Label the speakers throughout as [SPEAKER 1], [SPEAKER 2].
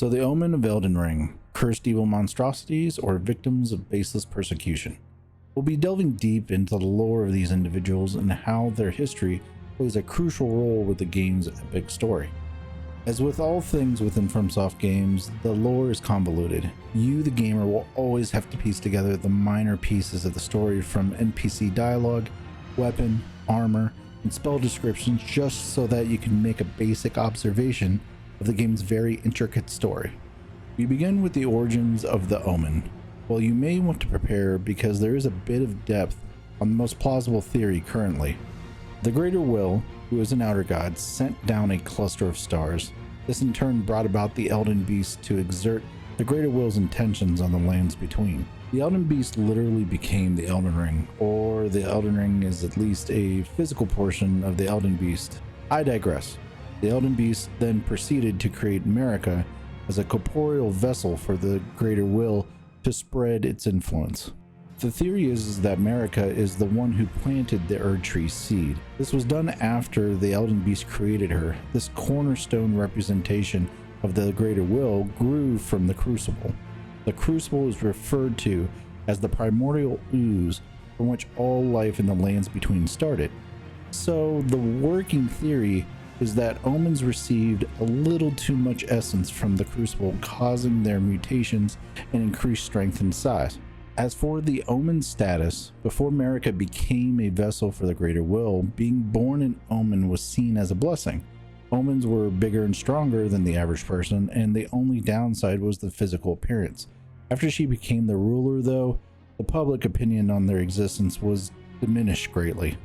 [SPEAKER 1] So the Omen of Elden Ring, cursed evil monstrosities or victims of baseless persecution. We'll be delving deep into the lore of these individuals and how their history plays a crucial role with the game's epic story. As with all things within FromSoft games, the lore is convoluted. You, the gamer, will always have to piece together the minor pieces of the story from NPC dialogue, weapon, armor, and spell descriptions just so that you can make a basic observation of the game's very intricate story. We begin with the origins of the Omen. Well, you may want to prepare because there is a bit of depth on the most plausible theory currently. The Greater Will, who is an outer god, sent down a cluster of stars. This in turn brought about the Elden Beast to exert the Greater Will's intentions on the lands between. The Elden Beast literally became the Elden Ring, or the Elden Ring is at least a physical portion of the Elden Beast. I digress. The Elden Beast then proceeded to create Merika as a corporeal vessel for the Greater Will to spread its influence. The theory is that Merika is the one who planted the Erd Tree seed. This was done after the Elden Beast created her. This cornerstone representation of the Greater Will grew from the Crucible. The Crucible is referred to as the primordial ooze from which all life in the lands between started. So the working theory is that Omens received a little too much essence from the Crucible, causing their mutations and increased strength and size. As for the Omen status, before Merika became a vessel for the Greater Will, being born an Omen was seen as a blessing. Omens were bigger and stronger than the average person, and the only downside was the physical appearance. After she became the ruler, though, the public opinion on their existence was diminished greatly.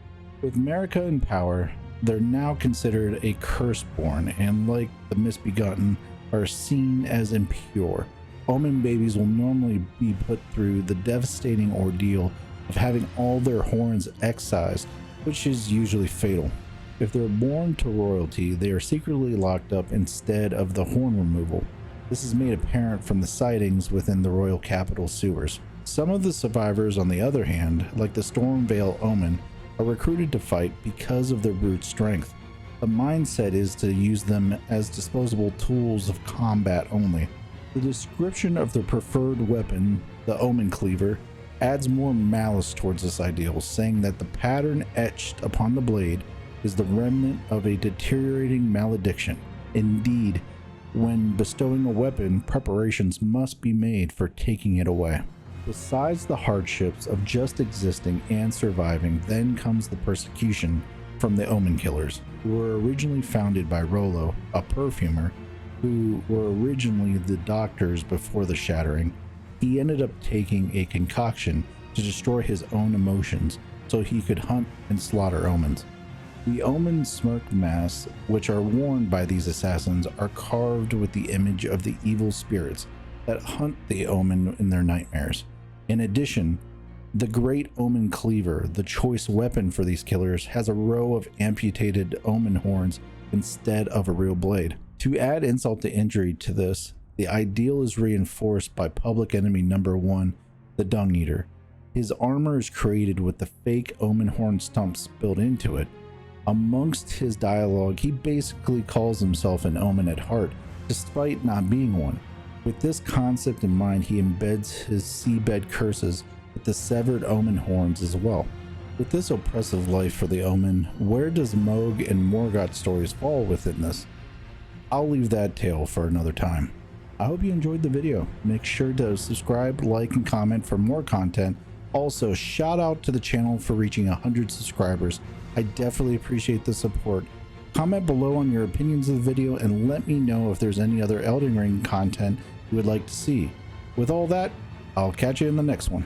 [SPEAKER 1] With Merika in power, they're now considered a curse-born, and like the misbegotten, are seen as impure. Omen babies will normally be put through the devastating ordeal of having all their horns excised, which is usually fatal. If they're born to royalty, they are secretly locked up instead of the horn removal. This is made apparent from the sightings within the royal capital sewers. Some of the survivors, on the other hand, like the Stormveil Omen, are recruited to fight because of their brute strength. The mindset is to use them as disposable tools of combat only. The description of their preferred weapon, the Omen Cleaver, adds more malice towards this ideal, saying that the pattern etched upon the blade is the remnant of a deteriorating malediction. Indeed, when bestowing a weapon, preparations must be made for taking it away. Besides the hardships of just existing and surviving, then comes the persecution from the Omen Killers, who were originally founded by Rollo, a perfumer, who were originally the doctors before the shattering. He ended up taking a concoction to destroy his own emotions so he could hunt and slaughter omens. The Omen smirk masks, which are worn by these assassins, are carved with the image of the evil spirits that hunt the Omen in their nightmares. In addition, the Great Omen Cleaver, the choice weapon for these killers, has a row of amputated Omen horns instead of a real blade. To add insult to injury to this, the ideal is reinforced by public enemy number 1, the Dung Eater. His armor is created with the fake Omen horn stumps built into it. Amongst his dialogue, he basically calls himself an Omen at heart, despite not being one. With this concept in mind, he embeds his Seedbed curses with the severed Omen horns as well. With this oppressive life for the Omen, where does Moog and Morgoth stories fall within this? I'll leave that tale for another time. I hope you enjoyed the video. Make sure to subscribe, like, and comment for more content. Also, shout out to the channel for reaching 100 subscribers. I definitely appreciate the support. Comment below on your opinions of the video and let me know if there's any other Elden Ring content you would like to see. With all that, I'll catch you in the next one.